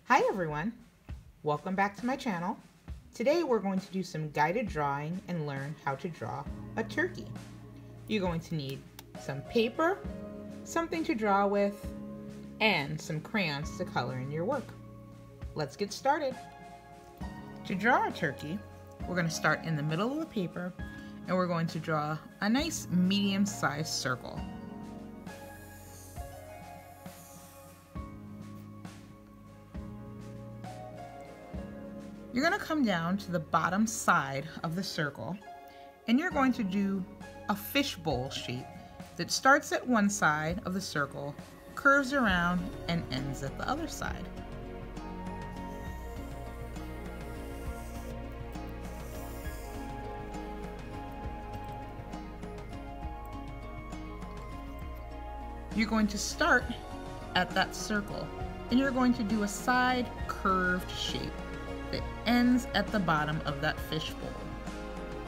Hi everyone, welcome back to my channel. Today we're going to do some guided drawing and learn how to draw a turkey. You're going to need some paper, something to draw with, and some crayons to color in your work. Let's get started. To draw a turkey, we're going to start in the middle of the paper and we're going to draw a nice medium-sized circle. You're going to come down to the bottom side of the circle and you're going to do a fishbowl shape that starts at one side of the circle, curves around, and ends at the other side. You're going to start at that circle and you're going to do a side curved shape that ends at the bottom of that fishbowl.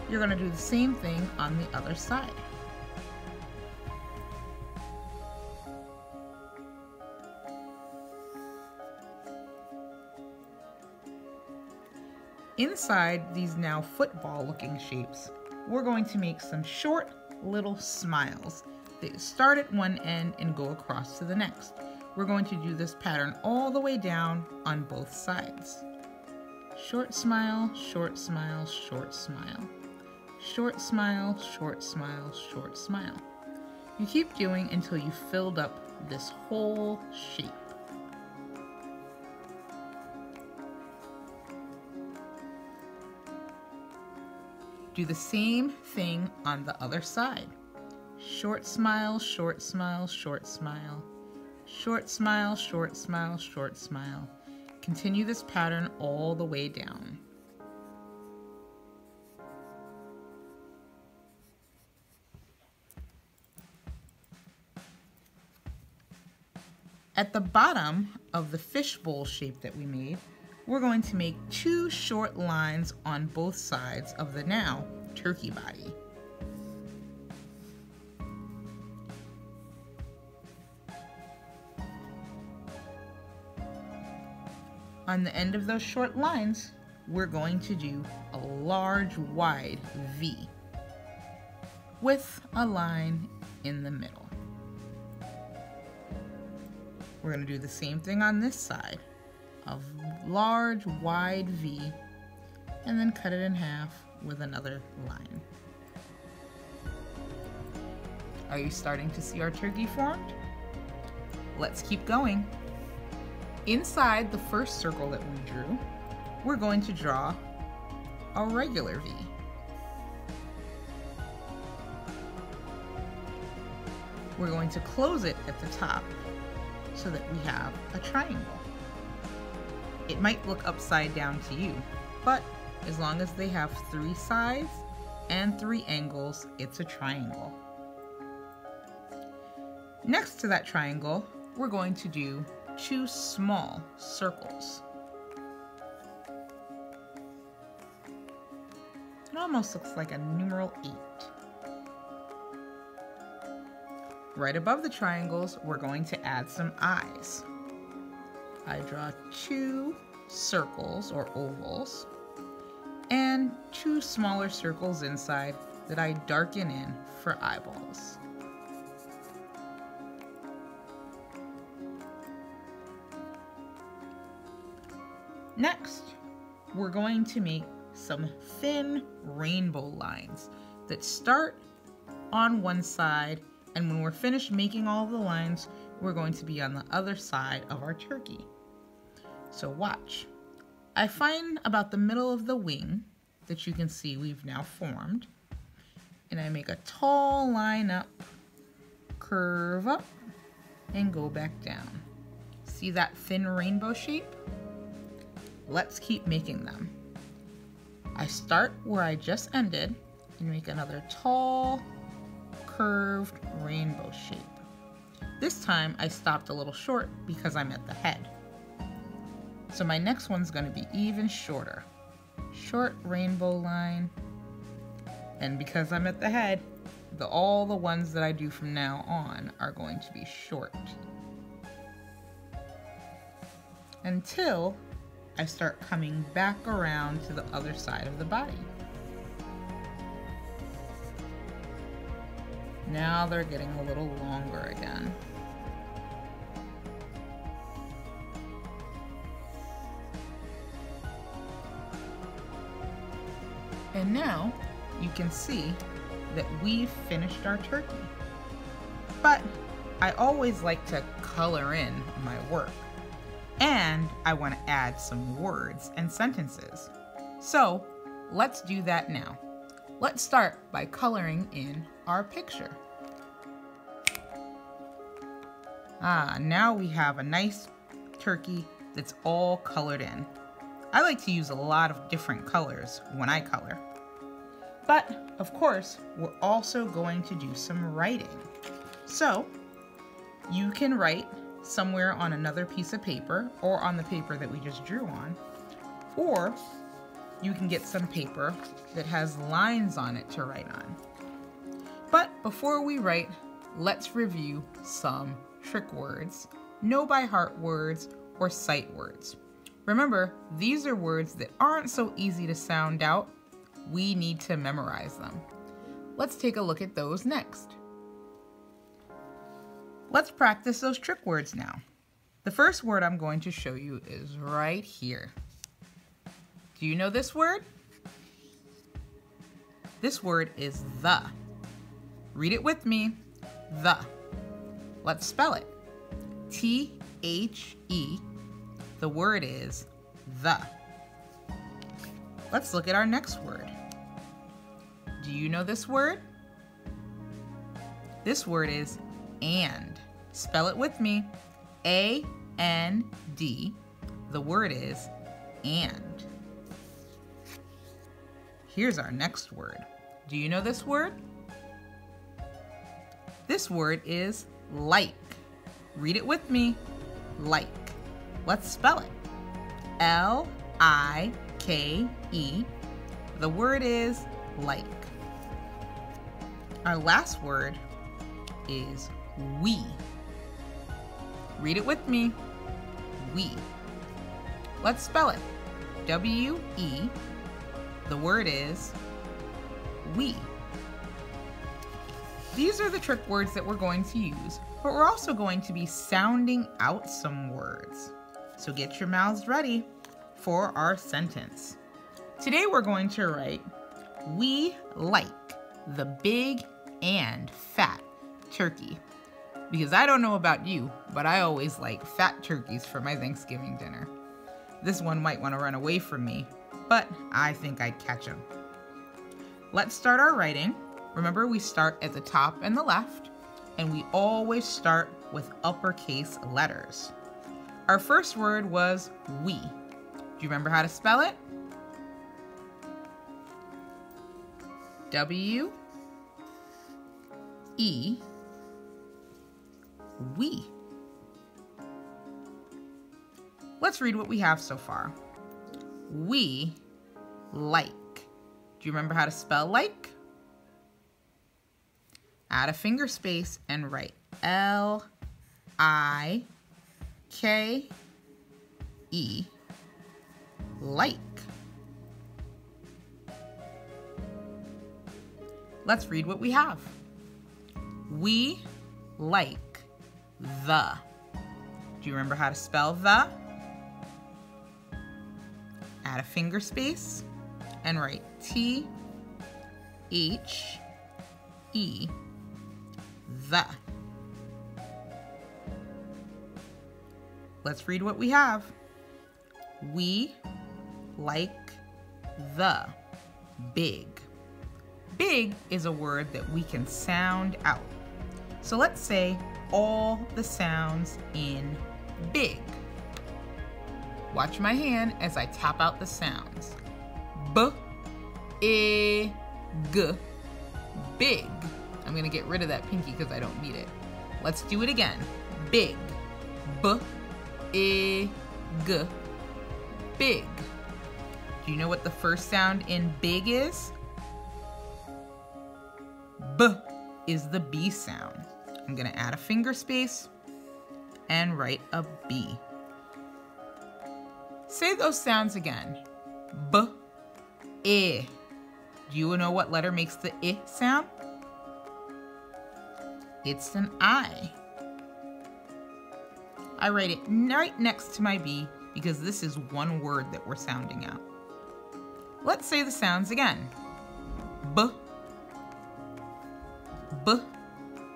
You're going to do the same thing on the other side. Inside these now football looking shapes, we're going to make some short little smiles that start at one end and go across to the next. We're going to do this pattern all the way down on both sides. Short smile, short smile, short smile. Short smile, short smile, short smile. You keep doing until you've filled up this whole shape. Do the same thing on the other side. Short smile, short smile, short smile. Short smile, short smile, short smile. Continue this pattern all the way down. At the bottom of the fishbowl shape that we made, we're going to make two short lines on both sides of the now turkey body. On the end of those short lines, we're going to do a large wide V with a line in the middle. We're going to do the same thing on this side, a large wide V, and then cut it in half with another line. Are you starting to see our turkey formed? Let's keep going. Inside the first circle that we drew, we're going to draw a regular V. We're going to close it at the top so that we have a triangle. It might look upside down to you, but as long as they have 3 sides and 3 angles, it's a triangle. Next to that triangle, we're going to do 2 small circles. It almost looks like a numeral 8. Right above the triangles, we're going to add some eyes. I draw 2 circles or ovals and 2 smaller circles inside that I darken in for eyeballs. Next, we're going to make some thin rainbow lines that start on one side, and when we're finished making all the lines, we're going to be on the other side of our turkey. So watch. I find about the middle of the wing that you can see we've now formed, and I make a tall line up, curve up, and go back down. See that thin rainbow shape? Let's keep making them. I start where I just ended and make another tall, curved rainbow shape. This time I stopped a little short because I'm at the head. So my next one's going to be even shorter. Short rainbow line. And because I'm at the head, all the ones that I do from now on are going to be short. until I start coming back around to the other side of the body. Now they're getting a little longer again. And now you can see that we've finished our turkey. But I always like to color in my work, and I want to add some words and sentences. So let's do that now. Let's start by coloring in our picture. Now we have a nice turkey that's all colored in. I like to use a lot of different colors when I color. But, of course, we're also going to do some writing. So, you can write somewhere on another piece of paper or on the paper that we just drew on, or you can get some paper that has lines on it to write on. But before we write, let's review some trick words, know by heart words, or sight words. Remember, these are words that aren't so easy to sound out. We need to memorize them. Let's take a look at those next. Let's practice those trick words now. The first word I'm going to show you is right here. Do you know this word? This word is the. Read it with me, the. Let's spell it. T-H-E. The word is the. Let's look at our next word. Do you know this word? This word is and. Spell it with me. A-N-D. The word is and. Here's our next word. Do you know this word? This word is like. Read it with me. Like. Let's spell it. L-I-K-E. The word is like. Our last word is we. Read it with me. We. Let's spell it. W-E. The word is we. These are the trick words that we're going to use, but we're also going to be sounding out some words. So get your mouths ready for our sentence. Today we're going to write, we like the big and fat turkey. Because I don't know about you, but I always like fat turkeys for my Thanksgiving dinner. This one might want to run away from me, but I think I'd catch him. Let's start our writing. Remember, we start at the top and the left, and we always start with uppercase letters. Our first word was we. Do you remember how to spell it? W-E. We. Let's read what we have so far. We like. Do you remember how to spell like? Add a finger space and write L-I-K-E. Like. Let's read what we have. We like the. Do you remember how to spell the? Add a finger space and write T-H-E. The. Let's read what we have. We like the big. Big is a word that we can sound out. So let's say all the sounds in big. Watch my hand as I tap out the sounds. B, I, G, big. I'm gonna get rid of that pinky because I don't need it. Let's do it again. Big. B, I, G, big. Do you know what the first sound in big is? B is the B sound. I'm gonna add a finger space and write a B. Say those sounds again. B, I. Do you know what letter makes the I sound? It's an I. I write it right next to my B because this is one word that we're sounding out. Let's say the sounds again. B, B,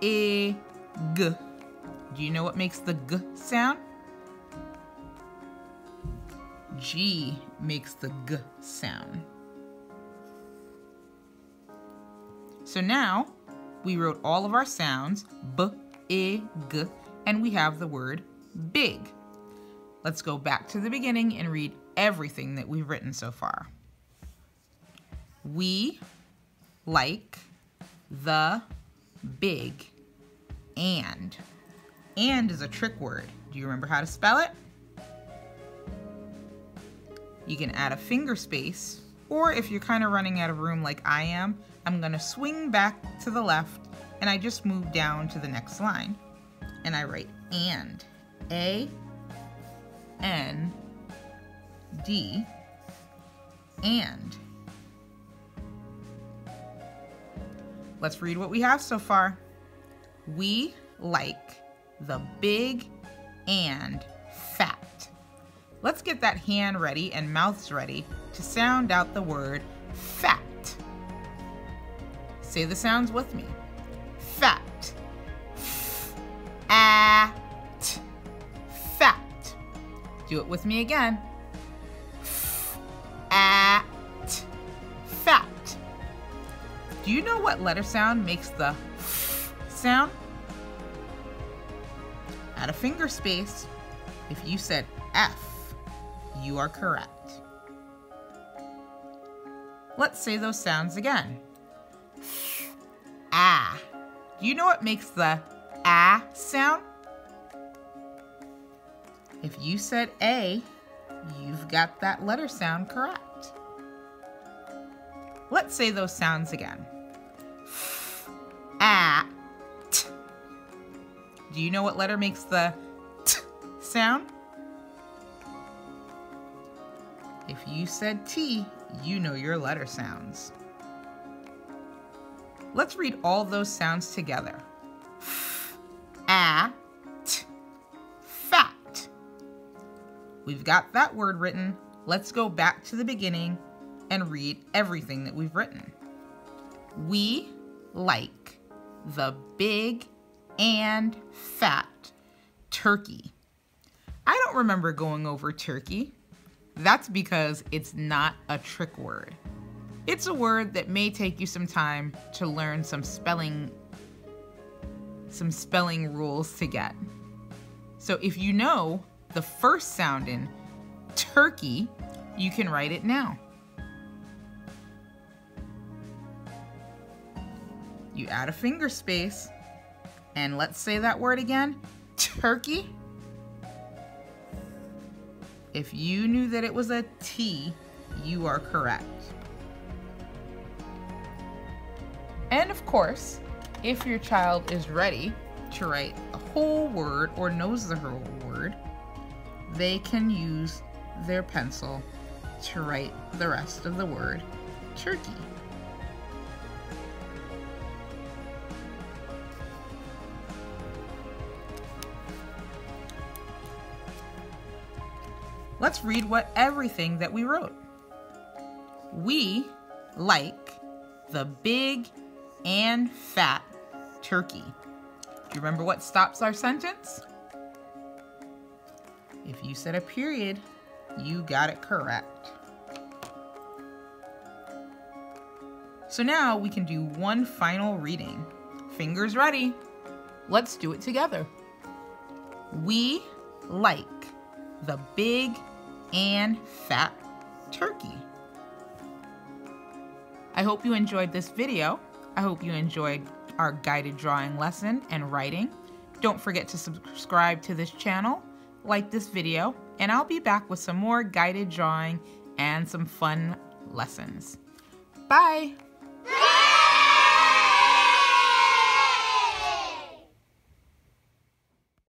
I, G. Do you know what makes the G sound? G makes the G sound. So now we wrote all of our sounds, B, I, G, and we have the word big. Let's go back to the beginning and read everything that we've written so far. We like the big and. And is a trick word. Do you remember how to spell it? You can add a finger space, or if you're kind of running out of room like I am, I'm going to swing back to the left and I just move down to the next line. And I write and. A, N, D, and. Let's read what we have so far. We like the big and fat. Let's get that hand ready and mouths ready to sound out the word fat. Say the sounds with me. Fat. At. Fat. Do it with me again. At. Fat. Do you know what letter sound makes the sound? Add a finger space. If you said F, you are correct. Let's say those sounds again. Ah. Do you know what makes the ah sound? If you said A, you've got that letter sound correct. Let's say those sounds again. At. Do you know what letter makes the T sound? If you said T, you know your letter sounds. Let's read all those sounds together. At. Fat. We've got that word written. Let's go back to the beginning and read everything that we've written. We like the big and fat turkey. I don't remember going over turkey. That's because it's not a trick word. It's a word that may take you some time to learn some spelling rules to get. So if you know the first sound in turkey, you can write it now. You add a finger space, and let's say that word again, turkey. If you knew that it was a T, you are correct. And of course, if your child is ready to write a whole word or knows the whole word, they can use their pencil to write the rest of the word turkey. Let's read everything that we wrote. We like the big and fat turkey. Do you remember what stops our sentence? If you said a period, you got it correct. So now we can do one final reading. Fingers ready. Let's do it together. We like the big and fat turkey. I hope you enjoyed this video. I hope you enjoyed our guided drawing lesson and writing. Don't forget to subscribe to this channel, like this video, and I'll be back with some more guided drawing and some fun lessons. Bye!